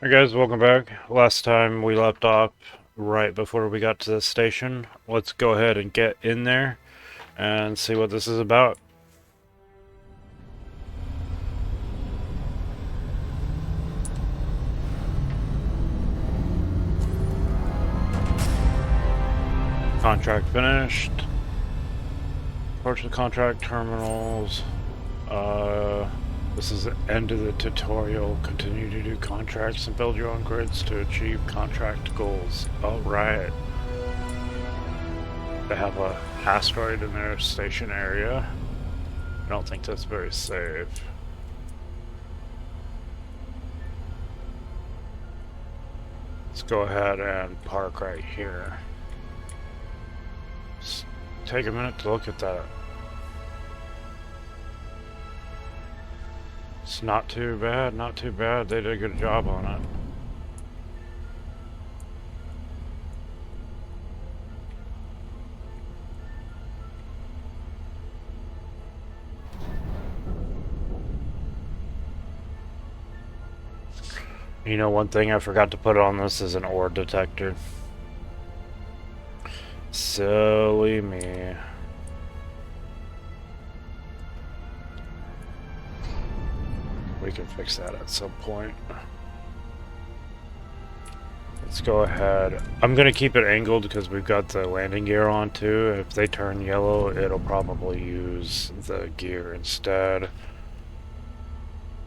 Hey guys, welcome back. Last time we left off right before we got to the station. Let's go ahead and get in there and see what this is about. Contract finished. Approach the contract terminals. This is the end of the tutorial. Continue to do contracts and build your own grids to achieve contract goals. Alright. They have a asteroid in their station area. I don't think that's very safe. Let's go ahead and park right here. Just take a minute to look at that. It's not too bad, not too bad. They did a good job on it. You know, one thing I forgot to put on this is an ore detector. Silly me. We can fix that at some point. Let's go ahead. I'm gonna keep it angled because we've got the landing gear on too. If they turn yellow, it'll probably use the gear instead.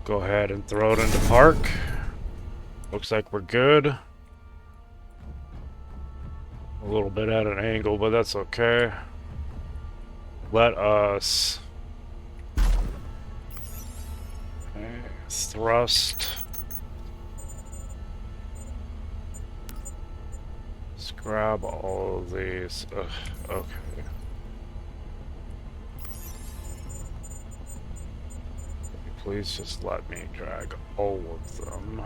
Go ahead and throw it into park. Looks like we're good. A little bit at an angle, but that's okay. Let us thrust. Let's grab all of these. Ugh, okay. Please just let me drag all of them.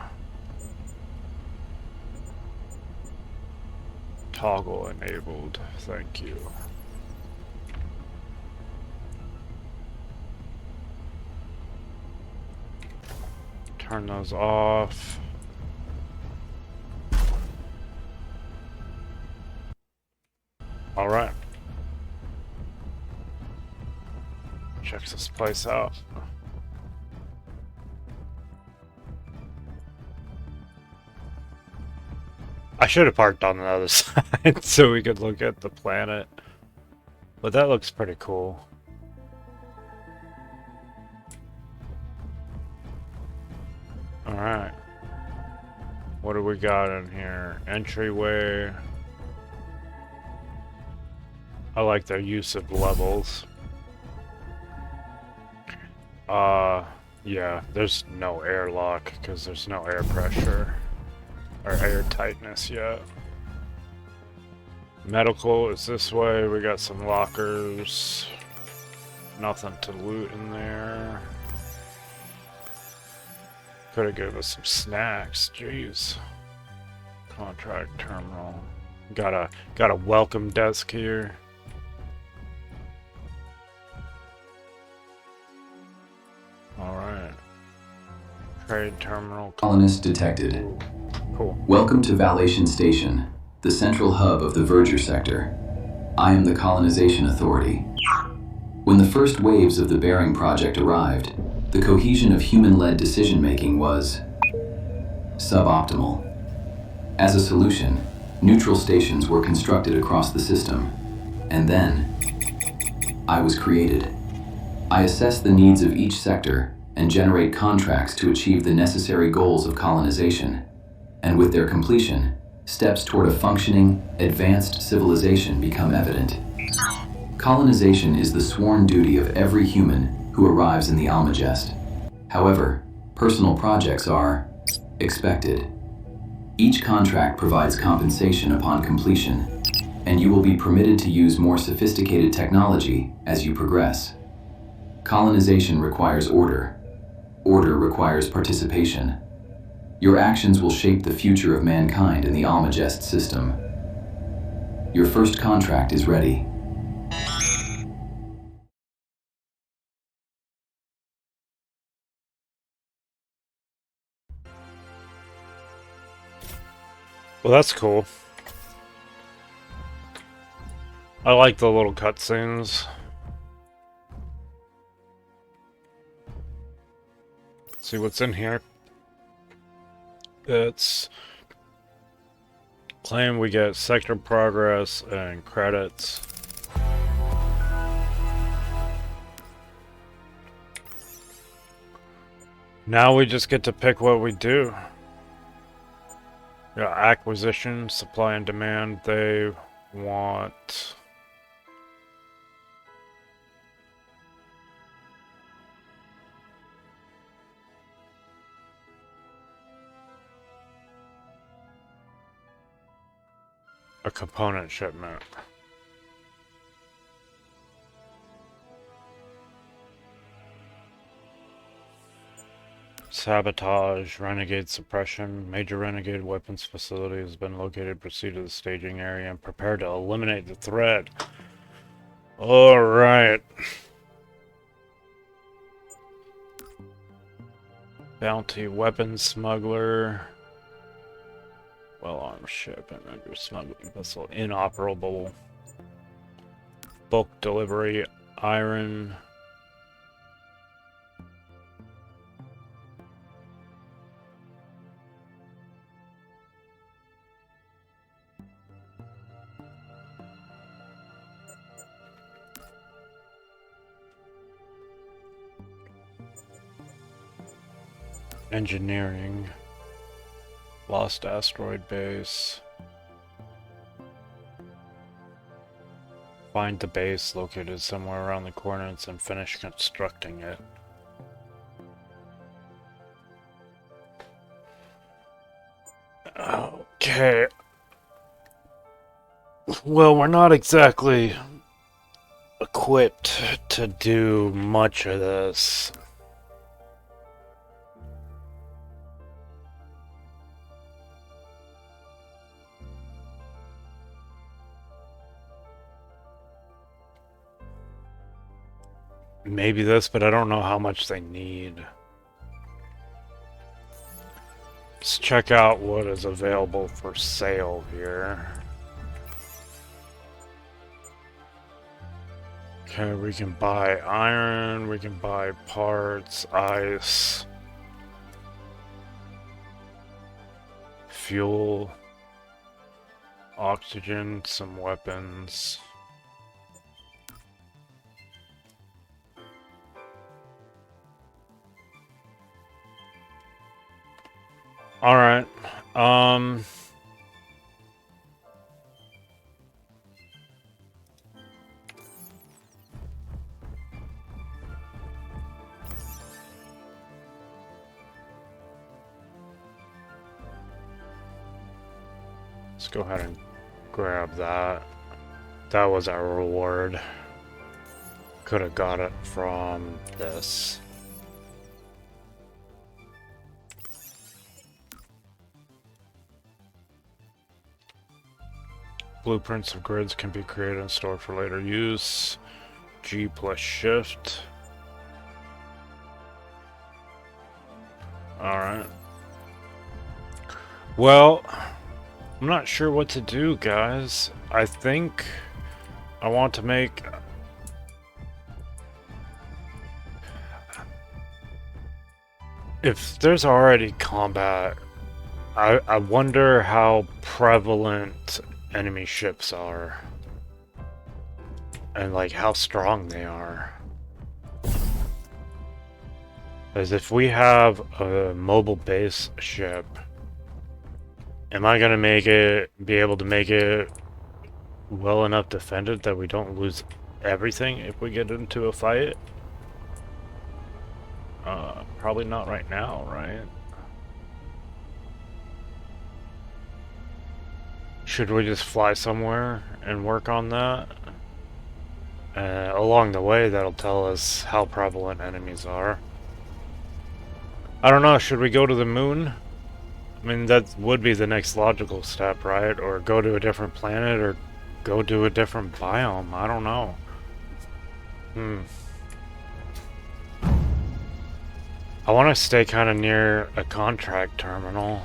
Toggle enabled. Thank you. Turn those off. All right. Check this place out. I should have parked on the other side so we could look at the planet. But that looks pretty cool. Alright. What do we got in here? Entryway. I like their use of levels. Yeah, there's no airlock because there's no air pressure or air tightness yet. Medical is this way. We got some lockers. Nothing to loot in there. Could have given us some snacks. Jeez. Contract terminal. Got a welcome desk here. Alright. Trade terminal. Colonist detected. Cool. Welcome to Vallation Station, the central hub of the Verger sector. I am the Colonization Authority. When the first waves of the Bearing Project arrived, the cohesion of human-led decision-making was suboptimal. As a solution, neutral stations were constructed across the system, and then I was created. I assess the needs of each sector and generate contracts to achieve the necessary goals of colonization, and with their completion, steps toward a functioning, advanced civilization become evident. Colonization is the sworn duty of every human who arrives in the Almagest. However, personal projects are expected. Each contract provides compensation upon completion, and you will be permitted to use more sophisticated technology as you progress. Colonization requires order. Order requires participation. Your actions will shape the future of mankind in the Almagest system. Your first contract is ready. Well, that's cool. I like the little cutscenes. See what's in here. It's claim we get sector progress and credits. Now we just get to pick what we do. Yeah, acquisition, supply and demand. They want a component shipment. Sabotage, renegade suppression. Major renegade weapons facility has been located. Proceed to the staging area and prepare to eliminate the threat. Alright. Bounty, weapons smuggler. Well-armed ship and under smuggling vessel. Inoperable. Bulk delivery, iron. Engineering. Lost asteroid base. Find the base located somewhere around the coordinates and finish constructing it. Okay. Well, we're not exactly equipped to do much of this. Maybe this, but I don't know how much they need. Let's check out what is available for sale here. Okay, we can buy iron, we can buy parts, ice, fuel, oxygen, some weapons. Alright, let's go ahead and grab that. That was our reward. Could have got it from this. Blueprints of grids can be created and stored for later use. G plus shift. Alright. Well, I'm not sure what to do, guys. I think I want to make... If there's already combat, I wonder how prevalent enemy ships are. And like how strong they are. As if we have a mobile base ship, am I gonna be able to make it well enough defended that we don't lose everything if we get into a fight? Probably not right now, right? Should we just fly somewhere and work on that? Along the way, that'll tell us how prevalent enemies are. I don't know, should we go to the moon? I mean, that would be the next logical step, right? Or go to a different planet, or go to a different biome. I don't know. I want to stay kind of near a contract terminal.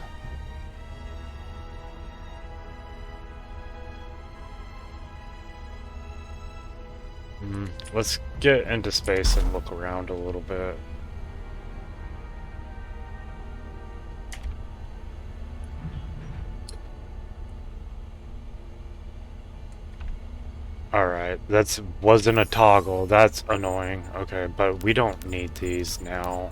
Let's get into space and look around a little bit. Alright, wasn't a toggle. That's annoying. Okay, but we don't need these now.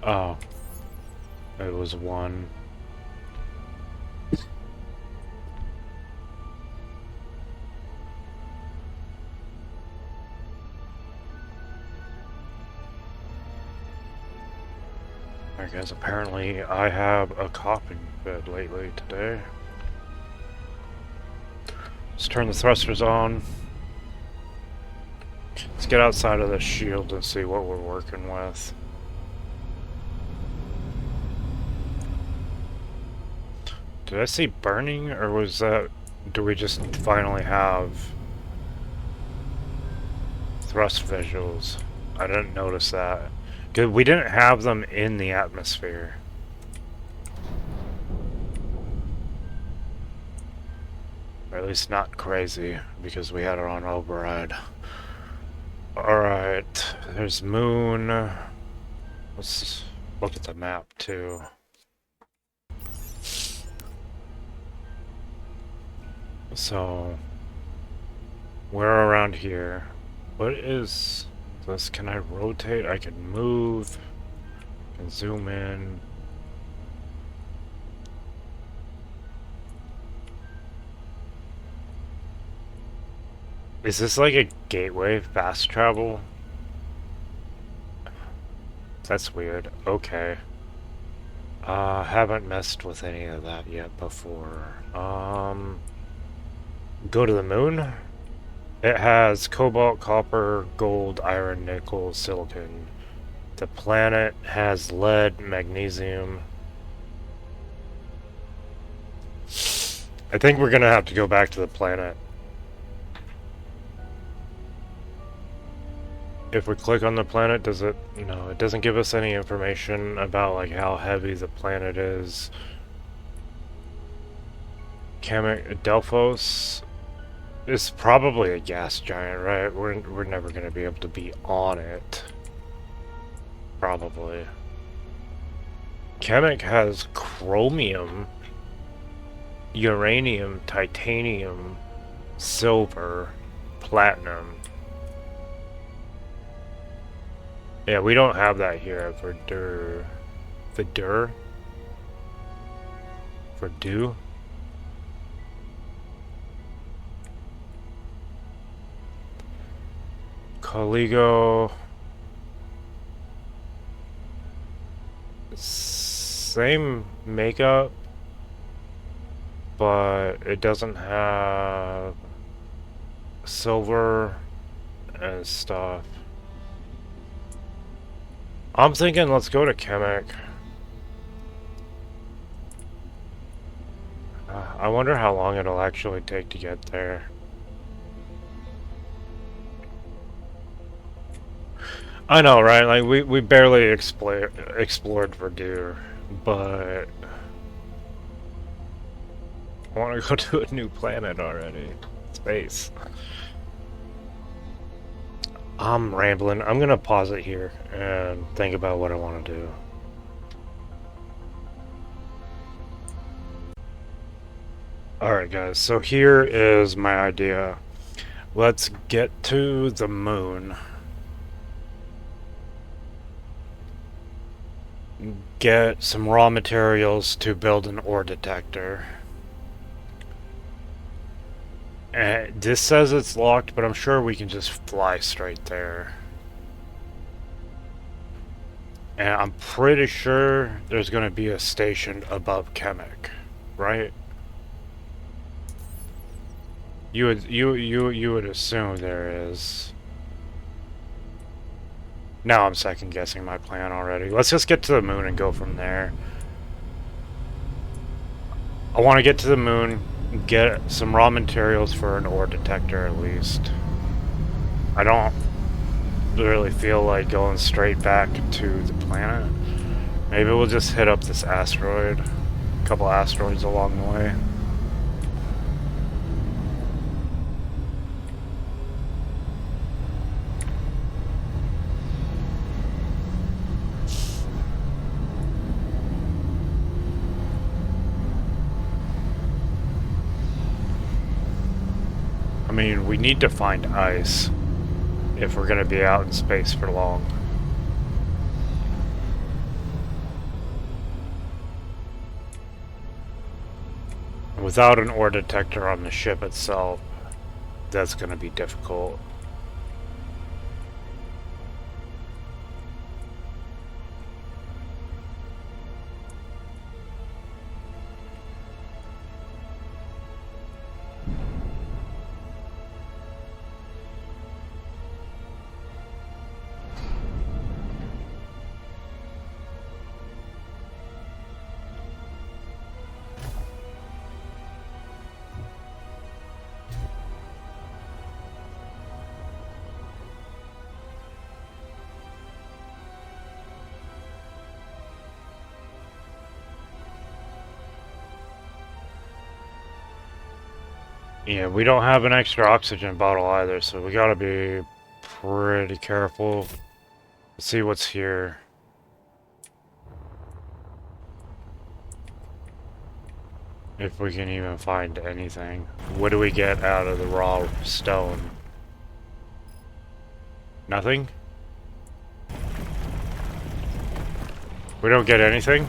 Oh. It was one. I guess apparently I have a coughing fit lately today. Let's turn the thrusters on. Let's get outside of the shield and see what we're working with. Did I see burning, or was that... Do we just finally have thrust visuals? I didn't notice that. Because we didn't have them in the atmosphere. Or at least not crazy, because we had it on override. Alright, there's moon. Let's look at the map too. So, we're around here. What is this? Can I rotate? I can move. I can zoom in. Is this like a gateway fast travel? That's weird. Okay. Haven't messed with any of that yet before. Go to the moon? It has cobalt, copper, gold, iron, nickel, silicon. The planet has lead, magnesium. I think we're gonna have to go back to the planet. If we click on the planet, does it... No, it doesn't give us any information about like how heavy the planet is. Delphos is probably a gas giant, right? We're never gonna be able to be on it. Probably. Kamek has chromium, uranium, titanium, silver, platinum. Yeah, we don't have that here at Verdure. Verdure? Verdure? Coligo. Same makeup, but it doesn't have silver and stuff. I'm thinking let's go to Kamek. I wonder how long it'll actually take to get there. I know, right? Like we barely explored Verdure, but I want to go to a new planet already. Space. I'm rambling. I'm gonna pause it here and think about what I want to do. Alright guys, so here is my idea. Let's get to the moon. Get some raw materials to build an ore detector. And this says it's locked, but I'm sure we can just fly straight there. And I'm pretty sure there's going to be a station above Kamek, right? You would assume there is. Now I'm second guessing my plan already. Let's just get to the moon and go from there. I want to get to the moon, get some raw materials for an ore detector at least. I don't really feel like going straight back to the planet. Maybe we'll just hit up this asteroid. A couple asteroids along the way. I mean, we need to find ice if we're going to be out in space for long. Without an ore detector on the ship itself, that's going to be difficult. Yeah, we don't have an extra oxygen bottle either, so we gotta be pretty careful. Let's see what's here. If we can even find anything. What do we get out of the raw stone? Nothing? We don't get anything?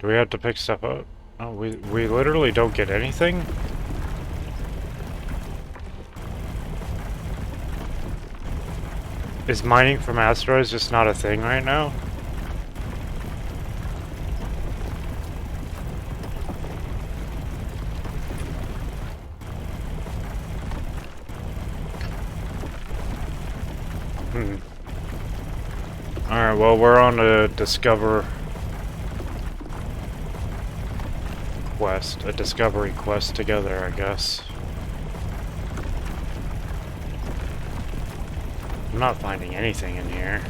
Do we have to pick stuff up? Oh, we literally don't get anything? Is mining from asteroids just not a thing right now? Alright, well, we're on a discovery quest together, I guess. I'm not finding anything in here.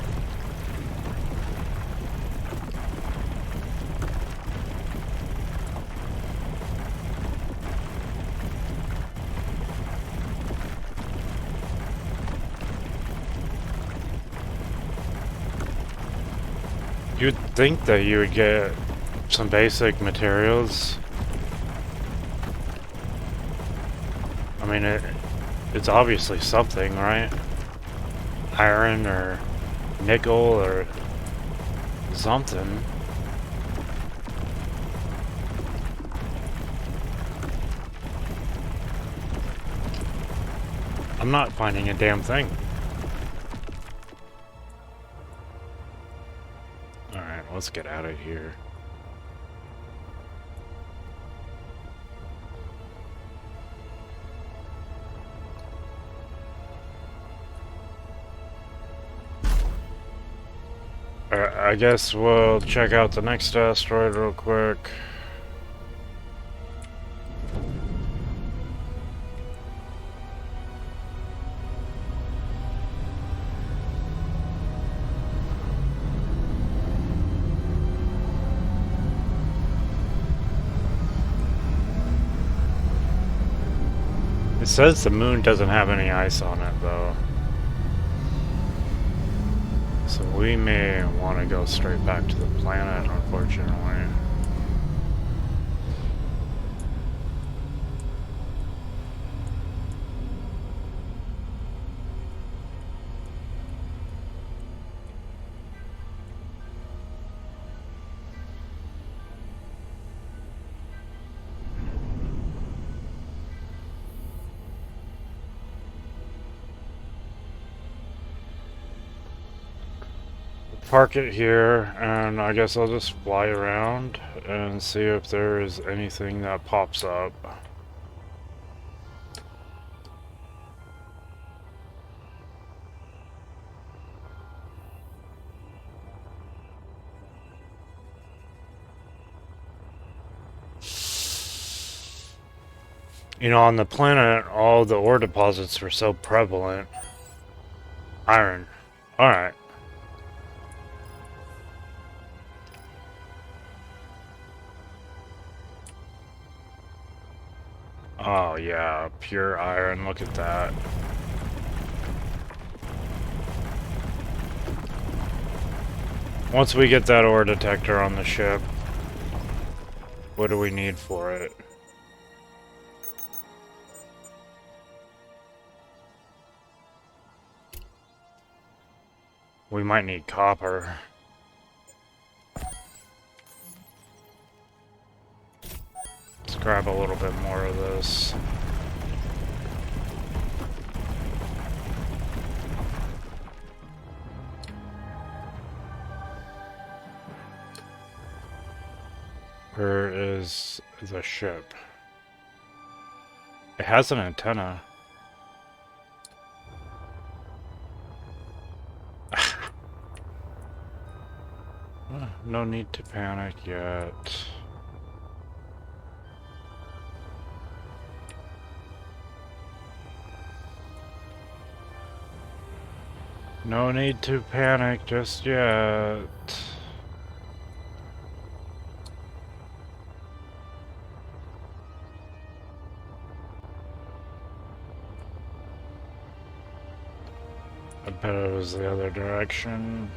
You'd think that you would get some basic materials. I mean, it's obviously something, right? Iron or nickel or something. I'm not finding a damn thing. Alright, let's get out of here. I guess we'll check out the next asteroid real quick. It says the moon doesn't have any ice on it, though. So we may want to go straight back to the planet, unfortunately. Park it here, and I guess I'll just fly around and see if there is anything that pops up. You know, on the planet, all the ore deposits were so prevalent. Iron. Alright. Oh yeah, pure iron, look at that. Once we get that ore detector on the ship, what do we need for it? We might need copper. Let's grab a little bit more of this. Where is the ship? It has an antenna. No need to panic yet. No need to panic just yet. I bet it was the other direction.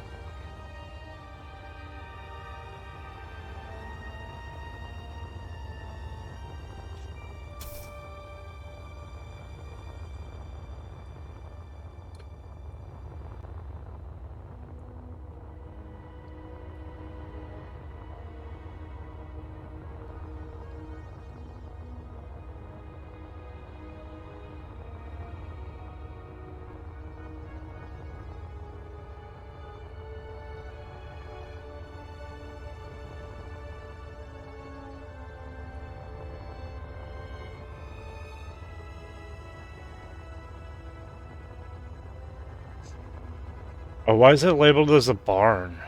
Oh, why is it labeled as a barn?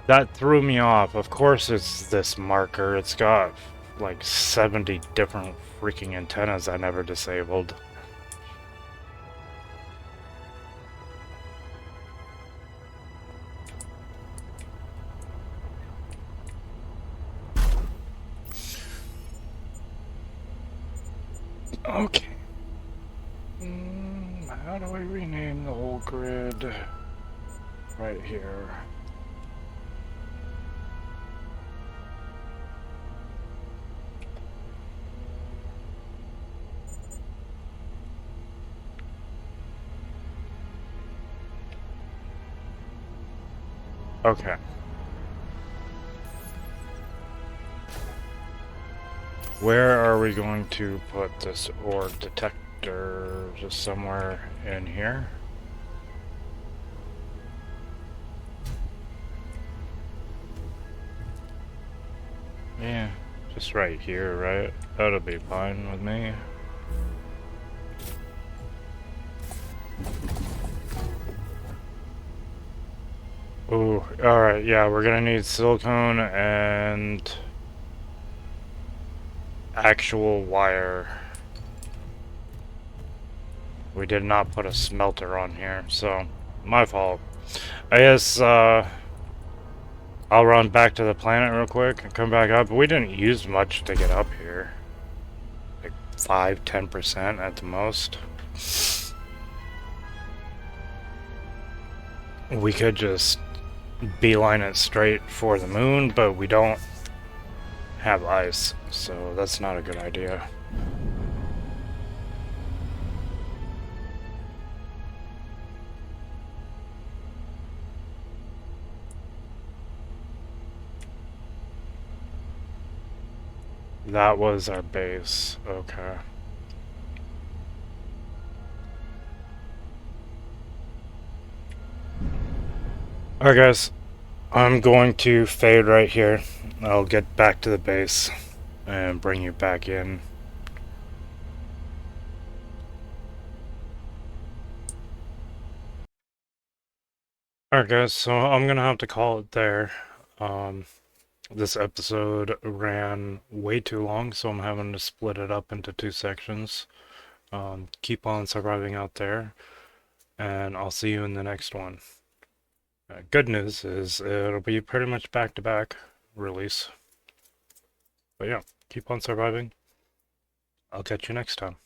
That threw me off. Of course it's this marker. It's got like 70 different freaking antennas I never disabled. Okay. How do we rename the whole grid? Right here. Okay. Where are we going to put this ore detector? Just somewhere in here? Yeah, just right here, right? That'll be fine with me. Ooh, alright, yeah, we're gonna need silicone and actual wire. We did not put a smelter on here, so my fault. I guess I'll run back to the planet real quick and come back up. We didn't use much to get up here. Like 5–10% at the most. We could just beeline it straight for the moon, but we don't have ice, so that's not a good idea. That was our base. Okay. Alright guys, I'm going to fade right here. I'll get back to the base and bring you back in. Alright guys, so I'm gonna have to call it there. This episode ran way too long, so I'm having to split it up into 2 sections. Keep on surviving out there. and I'll see you in the next one. Good news is it'll be pretty much back-to-back release. But yeah, keep on surviving. I'll catch you next time.